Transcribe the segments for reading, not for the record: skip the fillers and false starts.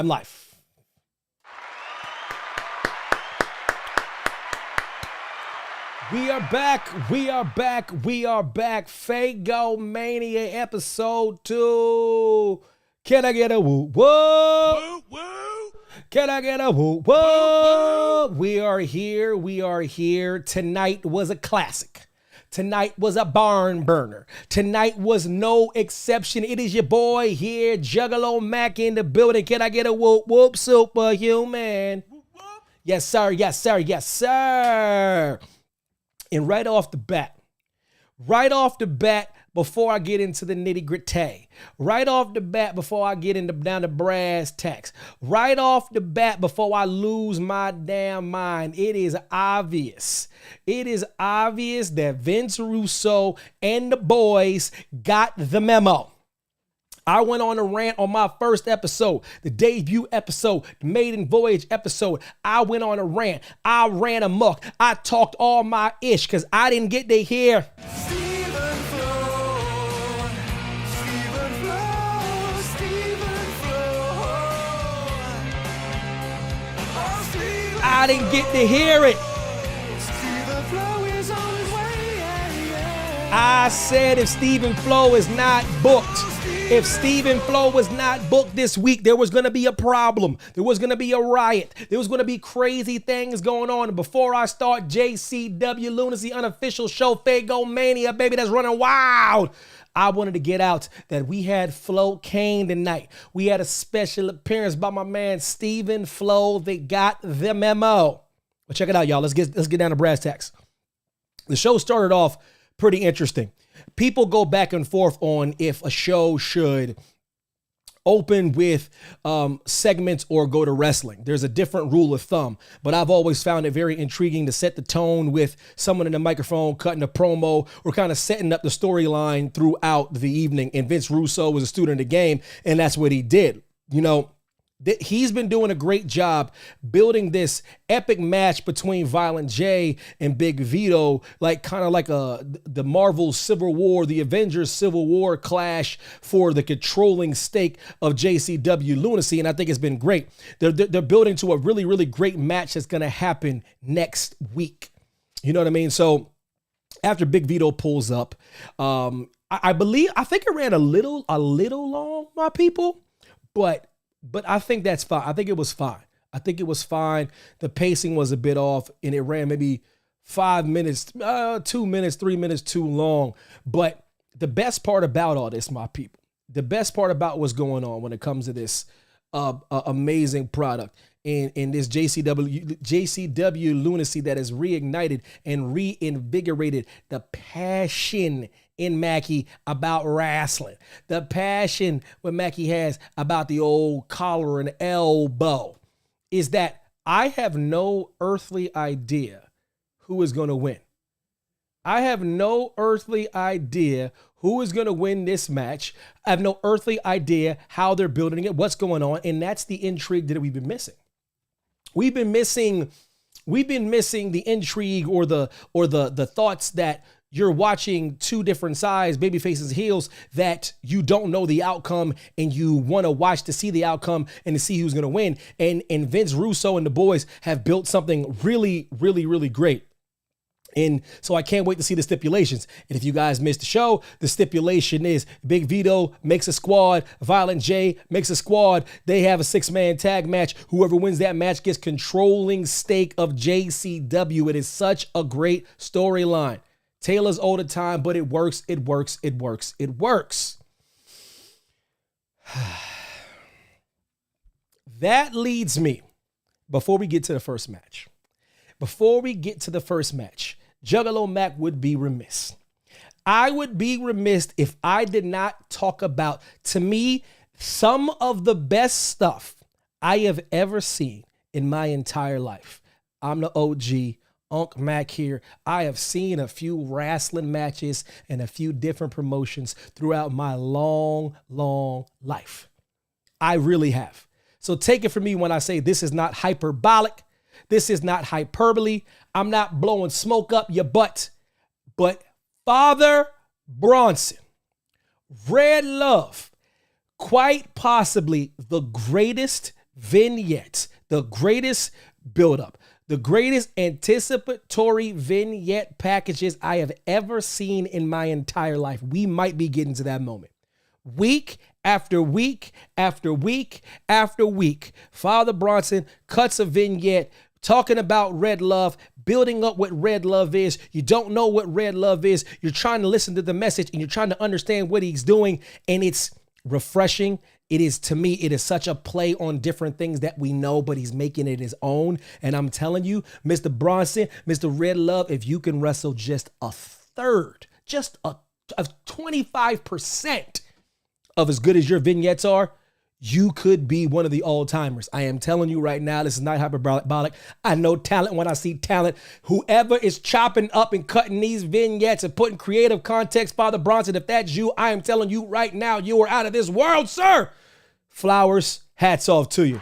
I'm live. We are back. FAYGOMania episode 2. Can I get a woo woo? Can I get a woo woo? We are here. Tonight was a classic. Tonight was a barn burner. Tonight was no exception. It is your boy here, Juggalo Mac in the building. Can I get a whoop whoop, superhuman? Yes, sir. And right off the bat, before I get into the nitty gritty, right off the bat, before I get down to brass tacks, right off the bat, before I lose my damn mind, it is obvious that Vince Russo and the boys got the memo. I went on a rant on my first episode, the debut episode, the maiden voyage episode. I went on a rant. I ran amok. I talked all my ish because I didn't get to hear I didn't get to hear it. I said if Stephen Flo is not booked, if Stephen Flo was not booked this week, there was going to be a problem. There was going to be a riot. There was going to be crazy things going on. And before I start JCW Lunacy Unofficial show, FaygoMania, baby, that's running wild, I wanted to get out that we had Cokane tonight. We had a special appearance by my man Stephen Flo. They got the memo. Well, check it out, y'all. Let's get down to brass tacks. The show started off pretty interesting. People go back and forth on if a show should open with segments or go to wrestling. There's a different rule of thumb, but I've always found it very intriguing to set the tone with someone in the microphone cutting a promo or kind of setting up the storyline throughout the evening. And Vince Russo was a student of the game, and that's what he did. You know, he's been doing a great job building this epic match between Violent J and Big Vito, like kind of like the Marvel Civil War, the Avengers Civil War clash for the controlling stake of JCW Lunacy, and I think it's been great. They're building to a really, really great match that's going to happen next week. You know what I mean? So after Big Vito pulls up, I think it ran a little long, my people, but I think that's fine. I think it was fine. The pacing was a bit off, and it ran maybe 5 minutes, 2 minutes, 3 minutes too long. But the best part about all this, my people, the best part about what's going on when it comes to this amazing product and this JCW Lunacy that has reignited and reinvigorated the passion in Mickie about wrestling, the passion what Mickie has about the old collar and elbow, is that I have no earthly idea who is going to win. I have no earthly idea who is going to win this match. I have no earthly idea how they're building it, what's going on, and that's the intrigue that we've been missing. We've been missing the intrigue or the thoughts that you're watching two different sides, baby faces, heels, that you don't know the outcome and you want to watch to see the outcome and to see who's going to win. And Vince Russo and the boys have built something really, really, really great. And so I can't wait to see the stipulations. And if you guys missed the show, the stipulation is Big Vito makes a squad, Violent J makes a squad. They have a 6-man tag match. Whoever wins that match gets controlling stake of JCW. It is such a great storyline. Taylor's all the time, but it works. That leads me, before we get to the first match, Juggalo Mac would be remiss. I would be remiss if I did not talk about, to me, some of the best stuff I have ever seen in my entire life. I'm the OG. Unc Mac here. I have seen a few wrestling matches and a few different promotions throughout my long, long life. I really have. So take it from me when I say this is not hyperbolic. This is not hyperbole. I'm not blowing smoke up your butt. But Father Bronson, Red Love, quite possibly the greatest vignettes, the greatest buildup, the greatest anticipatory vignette packages I have ever seen in my entire life. We might be getting to that moment. Week after week after week after week, Father Bronson cuts a vignette talking about red love, building up what red love is. You don't know what red love is. You're trying to listen to the message and you're trying to understand what he's doing. And it's refreshing. It is, to me, it is such a play on different things that we know, but he's making it his own. And I'm telling you, Mr. Bronson, Mr. Red Love, if you can wrestle just a third, just a 25% of as good as your vignettes are, you could be one of the all-timers. I am telling you right now, this is not hyperbolic. I know talent when I see talent. Whoever is chopping up and cutting these vignettes and putting creative context, Father Bronson, if that's you, I am telling you right now, you are out of this world, sir. Flowers, hats off to you.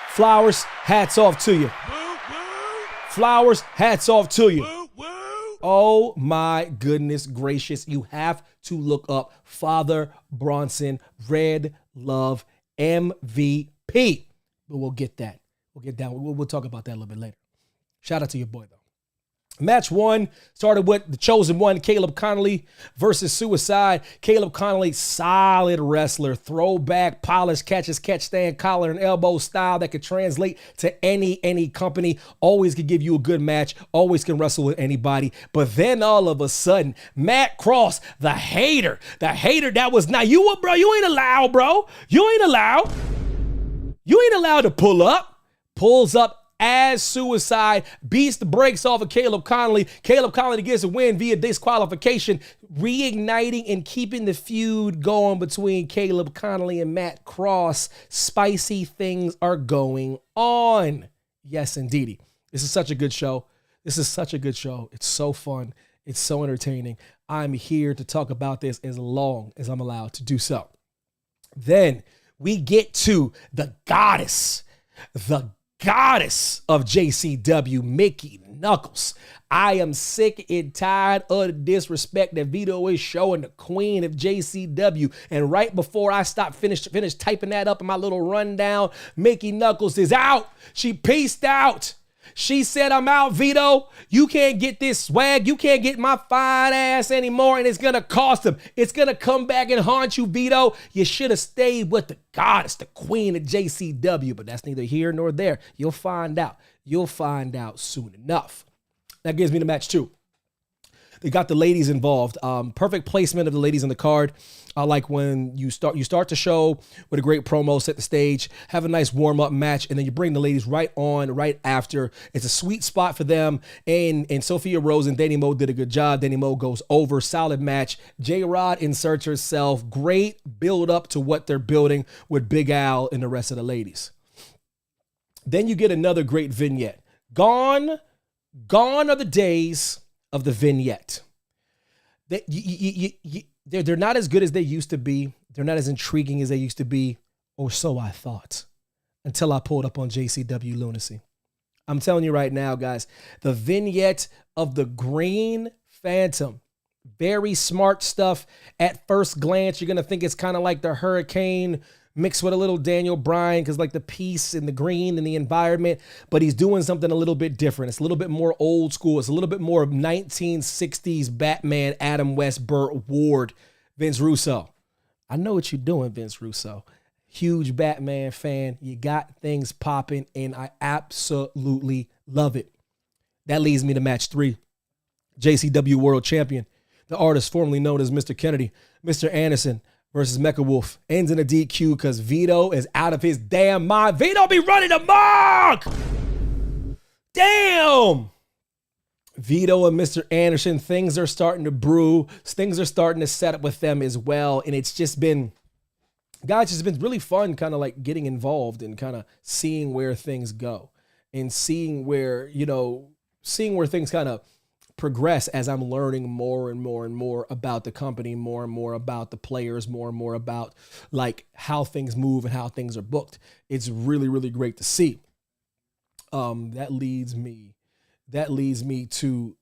Flowers, hats off to you. Flowers, hats off to you. Oh my goodness gracious. You have to look up Father Bronson, Red Love MVP. But we'll get that. We'll get down. We'll talk about that a little bit later. Shout out to your boy, though. Match one started with the chosen one, Caleb Connolly versus Suicide. Caleb Connolly, solid wrestler, throwback, polished catches, catch, stand, collar, and elbow style that could translate to any company. Always could give you a good match. Always can wrestle with anybody. But then all of a sudden, Matt Cross, the hater that was not you, bro. You ain't allowed, bro. You ain't allowed. You ain't allowed to pull up. Pulls up as Suicide, beats the brakes off of Caleb Connolly. Caleb Connolly gets a win via disqualification, reigniting and keeping the feud going between Caleb Connolly and Matt Cross. Spicy things are going on. Yes, indeedy. This is such a good show. This is such a good show. It's so fun. It's so entertaining. I'm here to talk about this as long as I'm allowed to do so. Then we get to the goddess of JCW, Mickie Knuckles. I am sick and tired of the disrespect that Vito is showing the queen of JCW. And right before I finish typing that up in my little rundown, Mickie Knuckles is out. She peaced out. She said, I'm out, Vito. You can't get this swag. You can't get my fine ass anymore, and it's going to cost him. It's going to come back and haunt you, Vito. You should have stayed with the goddess, the queen of JCW, but that's neither here nor there. You'll find out. You'll find out soon enough. That gives me the match two. They got the ladies involved. Perfect placement of the ladies on the card. I like when you start the show with a great promo, set the stage, have a nice warm-up match, and then you bring the ladies right on, right after. It's a sweet spot for them. And Sophia Rose and Danny Moe did a good job. Danny Moe goes over. Solid match. J-Rod inserts herself. Great build up to what they're building with Big Al and the rest of the ladies. Then you get another great vignette. Gone are the days of the vignette. They're not as good as they used to be. They're not as intriguing as they used to be, or so I thought, until I pulled up on JCW Lunacy. I'm telling you right now, guys, the vignette of the Green Phantom, very smart stuff. At first glance, you're going to think it's kind of like the Hurricane mixed with a little Daniel Bryan, because like the peace and the green and the environment, but he's doing something a little bit different. It's a little bit more old school. It's a little bit more 1960s Batman, Adam West, Burt Ward, Vince Russo. I know what you're doing, Vince Russo. Huge Batman fan. You got things popping, and I absolutely love it. That leads me to match three. JCW World Champion, the artist formerly known as Mr. Kennedy, Mr. Anderson, versus Mecha Wolf. Ends in a DQ because Vito is out of his damn mind. Vito be running amok! Damn! Vito and Mr. Anderson, things are starting to brew. Things are starting to set up with them as well. And it's just been, guys, it's been really fun kind of like getting involved and kind of seeing where things go. And seeing where things kind of progress as I'm learning more and more and more about the company, more and more about the players, more and more about like how things move and how things are booked. It's really, really great to see. That leads me to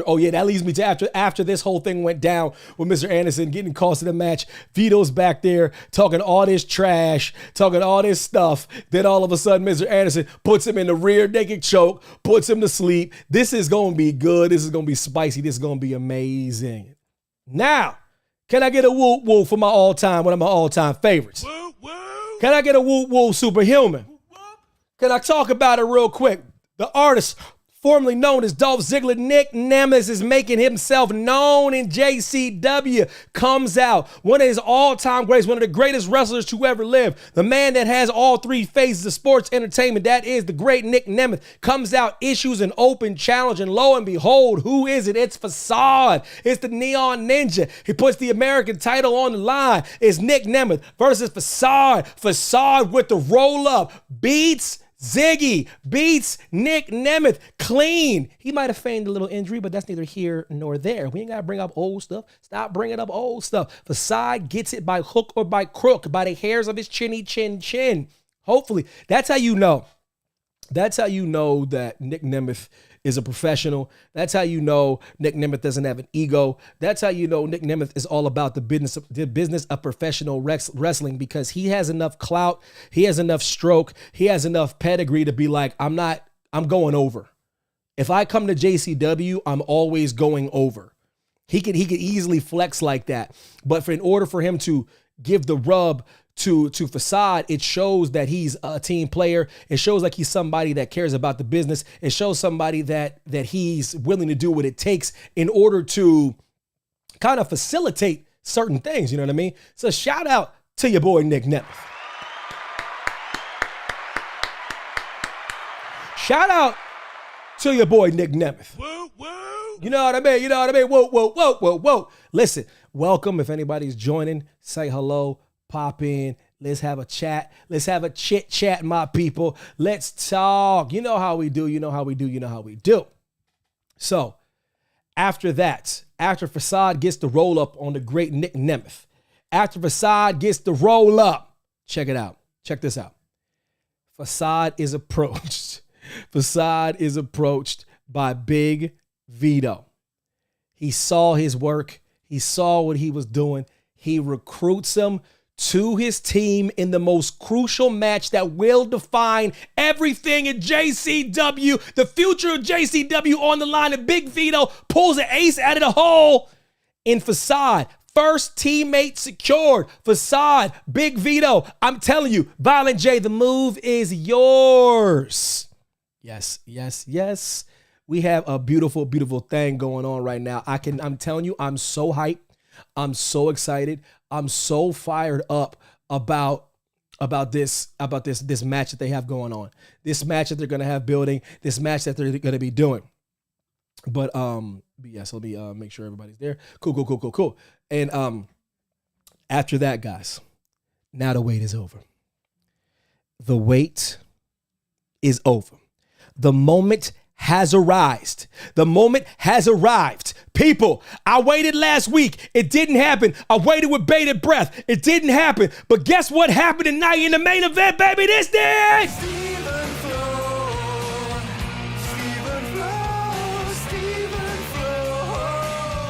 Oh yeah, that leads me to after this whole thing went down with Mr. Anderson getting cost in the match. Vito's back there talking all this trash, talking all this stuff. Then all of a sudden, Mr. Anderson puts him in the rear naked choke, puts him to sleep. This is gonna be good. This is gonna be spicy. This is gonna be amazing. Now, can I get a whoop whoop for one of my all-time favorites? Woo, woo. Can I get a whoop whoop superhuman? Can I talk about it real quick? The artist formerly known as Dolph Ziggler, Nic Nemeth, is making himself known in JCW, comes out. One of his all-time greats, one of the greatest wrestlers to ever live. The man that has all three phases of sports entertainment, that is the great Nic Nemeth, comes out, issues an open challenge, and lo and behold, who is it? It's Facade. It's the Neon Ninja. He puts the American title on the line. It's Nic Nemeth versus Facade. Facade with the roll-up beats Ziggy, beats Nic Nemeth clean. He might have feigned a little injury, but that's neither here nor there. We ain't got to bring up old stuff. Stop bringing up old stuff. Facade gets it by hook or by crook, by the hairs of his chinny chin. Hopefully. That's how you know. That's how you know that Nic Nemeth is a professional. That's how you know Nic Nemeth doesn't have an ego. That's how you know Nic Nemeth is all about the business of professional wrestling, because he has enough clout, he has enough stroke, he has enough pedigree to be like, I'm going over. If I come to JCW, I'm always going over. He could easily flex like that. But in order for him to give the rub to Facade, it shows that he's a team player. It shows like he's somebody that cares about the business. It shows somebody that he's willing to do what it takes in order to kind of facilitate certain things. You know what I mean? So shout out to your boy Nic Nemeth. Shout out to your boy Nic Nemeth. Woo, woo. You know what I mean? You know what I mean? Whoa, whoa, whoa, whoa, whoa. Listen, welcome. If anybody's joining, say hello. Pop in. Let's have a chat. Let's have a chit chat, my people. Let's talk. You know how we do. You know how we do. You know how we do. So after that, after Facade gets the roll up on the great Nic Nemeth, after Facade gets the roll up, check it out. Check this out. Facade is approached. Facade is approached by Big Vito. He saw his work. He saw what he was doing. He recruits him to his team in the most crucial match that will define everything in JCW. The future of JCW on the line, and Big Vito pulls an ace out of the hole in Facade. First teammate secured. Facade, Big Vito. I'm telling you, Violent J, the move is yours. Yes, yes, yes. We have a beautiful, beautiful thing going on right now. I'm telling you, I'm so hyped. I'm so excited. I'm so fired up about this match that they have going on. This match that they're going to have building, this match that they're going to be doing. But yes, let me make sure everybody's there. Cool. And after that, guys, now the wait is over. The wait is over. The moment has arrived. The moment has arrived. People, I waited last week. It didn't happen. I waited with bated breath. It didn't happen. But guess what happened tonight in the main event, baby? This did!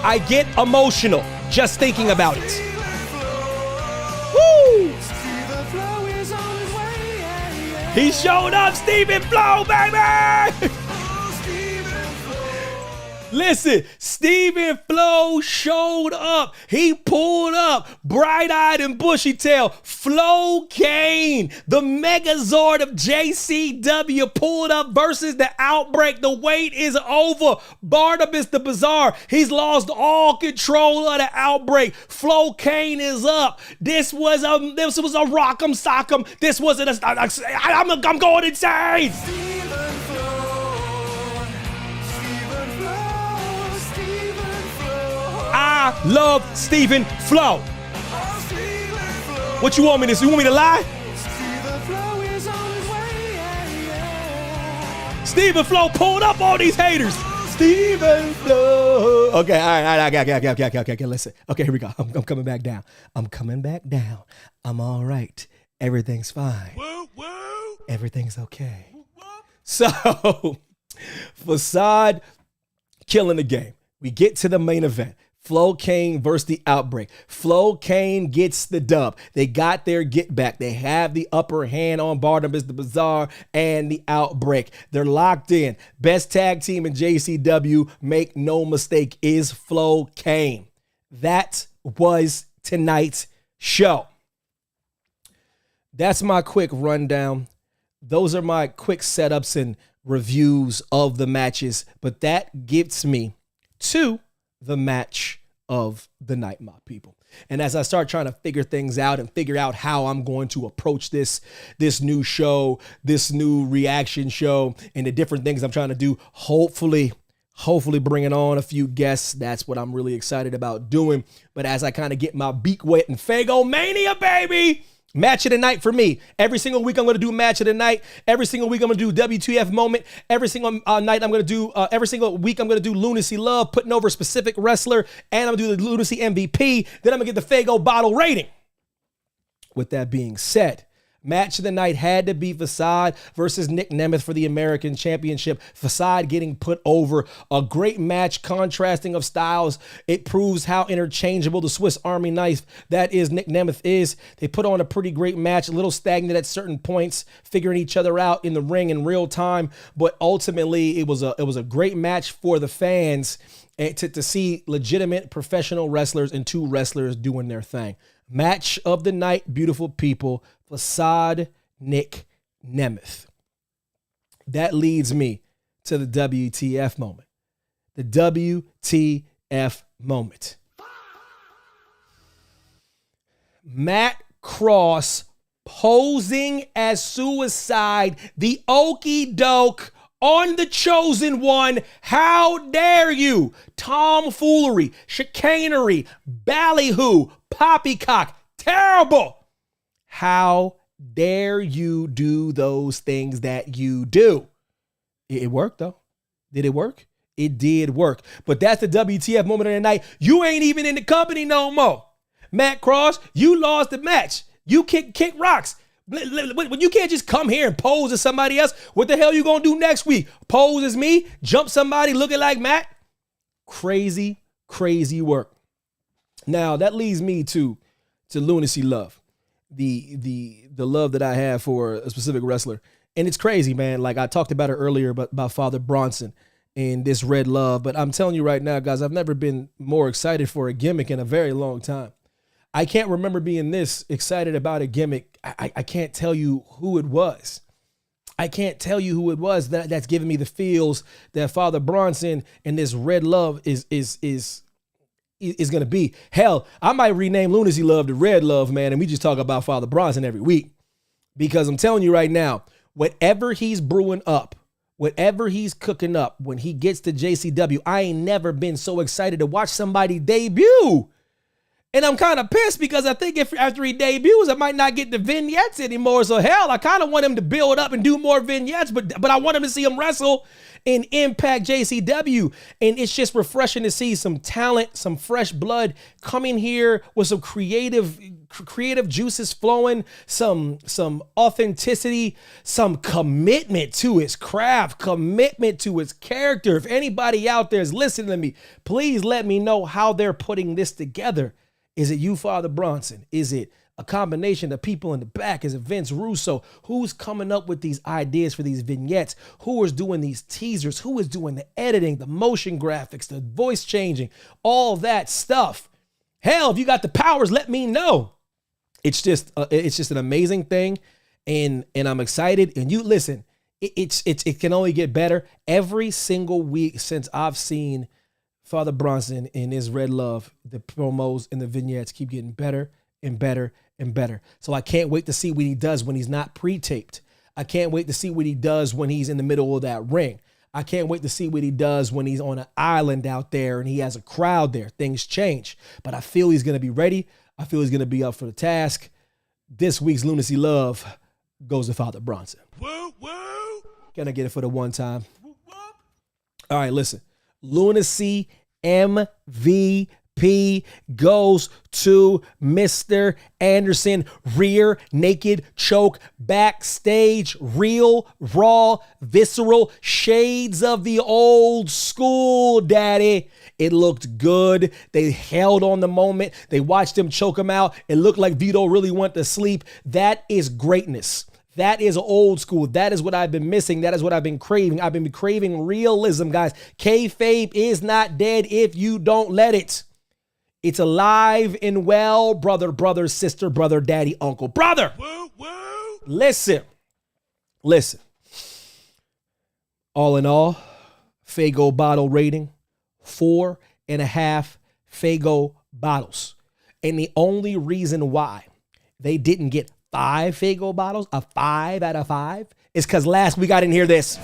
I get emotional just thinking about it. Woo! He showed up, Stephen Flow, baby! Listen, Stephen Flow showed up. He pulled up, bright-eyed and bushy-tailed. Cokane, the Megazord of JCW, pulled up versus the Outbreak. The wait is over. Barnabas The Bizarre, he's lost all control of the Outbreak. Cokane is up. This was a rock'em sock'em. This wasn't I'm going insane. I love Stephen Flow. What you want me to do? You want me to lie? Stephen Flow pulled up all these haters. Stephen Flow. Okay, all right. Okay, listen. Okay, here we go. I'm coming back down. I'm coming back down. I'm all right. Everything's fine. Woo, woo. Everything's okay. So, Facade killing the game. We get to the main event. Cokane versus the Outbreak. Cokane gets the dub. They got their get back. They have the upper hand on Barnabas The Bizarre and the Outbreak. They're locked in. Best tag team in JCW, make no mistake, is Cokane. That was tonight's show. That's my quick rundown. Those are my quick setups and reviews of the matches. But that gets me to the match of the night, my people. And as I start trying to figure things out and figure out how I'm going to approach this new show, this new reaction show, and the different things I'm trying to do, hopefully bringing on a few guests. That's what I'm really excited about doing. But as I kind of get my beak wet in FaygoMania, baby, match of the night for me. Every single week I'm going to do match of the night. Every single week I'm going to do WTF moment. Every single night I'm going to do, every single week I'm going to do Lunacy Love, putting over a specific wrestler, and I'm going to do the Lunacy MVP. Then I'm going to get the Faygo bottle rating. With that being said, match of the night had to be Facade versus Nic Nemeth for the American Championship. Facade getting put over. A great match, contrasting of styles. It proves how interchangeable the Swiss Army knife that is Nic Nemeth is. They put on a pretty great match, a little stagnant at certain points, figuring each other out in the ring in real time. But ultimately, it was a great match for the fans to see legitimate professional wrestlers and two wrestlers doing their thing. Match of the night, beautiful people. Facade, Nic Nemeth. That leads me to the WTF moment. The WTF moment. Matt Cross posing as Suicide, the okie doke on the Chosen One. How dare you? Tomfoolery, chicanery, ballyhoo, poppycock, terrible. How dare you do those things that you do? It worked, though. Did it work? It did work. But that's the WTF moment of the night. You ain't even in the company no more. Matt Cross, you lost the match. You kick rocks. When you can't just come here and pose as somebody else, what the hell you gonna do next week? Pose as me? Jump somebody looking like Matt? Crazy, crazy work. Now, that leads me to Lunacy Love. The love that I have for a specific wrestler. And it's crazy, man. Like I talked about it earlier, but about Father Bronson and this red love. But I'm telling you right now, guys, I've never been more excited for a gimmick in a very long time. I can't remember being this excited about a gimmick. I can't tell you who it was. I can't tell you who it was that's giving me the feels that Father Bronson and this red love is going to be. Hell, I might rename Lunacy Love to Red Love, man, and we just talk about Father Bronson every week. Because I'm telling you right now, whatever he's brewing up, whatever he's cooking up, when he gets to JCW, I ain't never been so excited to watch somebody debut. And I'm kind of pissed because I think if after he debuts, I might not get the vignettes anymore. So hell, I kind of want him to build up and do more vignettes, but I want him to see him wrestle in Impact JCW. And it's just refreshing to see some talent, some fresh blood coming here with some creative juices flowing, some authenticity, some commitment to his craft, commitment to his character. If anybody out there is listening to me, please let me know how they're putting this together. Is it you, Father Bronson? Is it a combination of people in the back? Is it Vince Russo? Who's coming up with these ideas for these vignettes? Who is doing these teasers? Who is doing the editing, the motion graphics, the voice changing, all that stuff? Hell, if you got the powers, let me know. It's just an amazing thing, and I'm excited. And you listen, it can only get better. Every single week since I've seen Father Bronson in his Red Love, the promos and the vignettes keep getting better and better and better. So I can't wait to see what he does when he's not pre-taped. I can't wait to see what he does when he's in the middle of that ring. I can't wait to see what he does when he's on an island out there and he has a crowd there. Things change, but I feel he's going to be ready. I feel he's going to be up for the task. This week's Lunacy Love goes to Father Bronson. Woo, woo. Can I get it for the one time? Woo, woo. All right, listen. Lunacy MVP MVP goes to Mr. Anderson. Rear naked choke, backstage, real, raw, visceral, shades of the old school, daddy. It looked good. They held on the moment. They watched him choke him out. It looked like Vito really went to sleep. That is greatness. That is old school. That is what I've been missing. That is what I've been craving. I've been craving realism, guys. Kayfabe is not dead if you don't let it. It's alive and well, brother, sister, brother, daddy, uncle, brother. Woo, woo. Listen. All in all, Faygo bottle rating, 4.5 Faygo bottles. And the only reason why they didn't get 5 Faygo bottles, a 5 out of 5, is because last week I didn't hear this.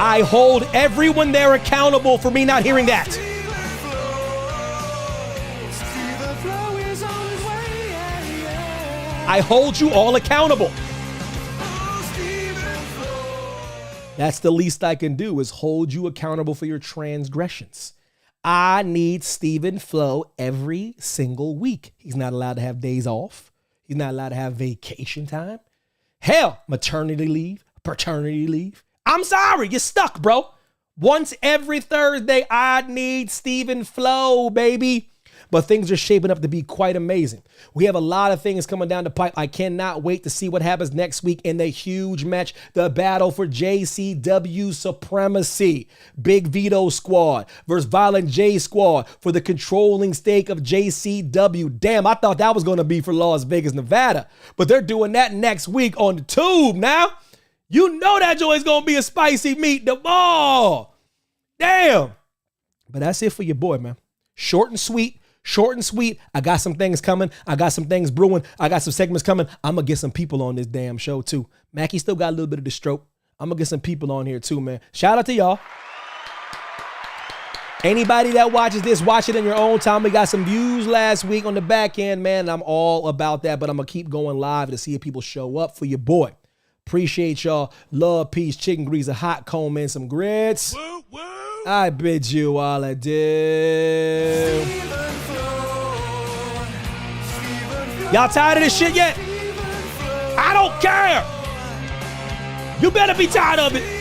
I hold everyone there accountable for me not hearing that. I hold you all accountable. That's the least I can do, is hold you accountable for your transgressions. I need Stephen Flo every single week. He's not allowed to have days off. He's not allowed to have vacation time. Hell, maternity leave, paternity leave. I'm sorry, you're stuck, bro. Once every Thursday, I need Stephen Flo, baby. But things are shaping up to be quite amazing. We have a lot of things coming down the pipe. I cannot wait to see what happens next week in the huge match, the battle for JCW supremacy. Big Vito squad versus Violent J squad for the controlling stake of JCW. Damn, I thought that was going to be for Las Vegas, Nevada. But they're doing that next week on the tube now. You know that joint's going to be a spicy meat, the ball. Damn. But that's it for your boy, man. Short and sweet. I got some things coming. I got some things brewing. I got some segments coming. I'm going to get some people on this damn show too. Mackie still got a little bit of the stroke. I'm going to get some people on here too, man. Shout out to y'all. Anybody that watches this, watch it in your own time. We got some views last week on the back end, man. And I'm all about that, but I'm going to keep going live to see if people show up for your boy. Appreciate y'all. Love, peace, chicken grease, a hot comb, and some grits. Woo, woo. I bid you all adieu. Y'all tired of this shit yet? I don't care. You better be tired of it.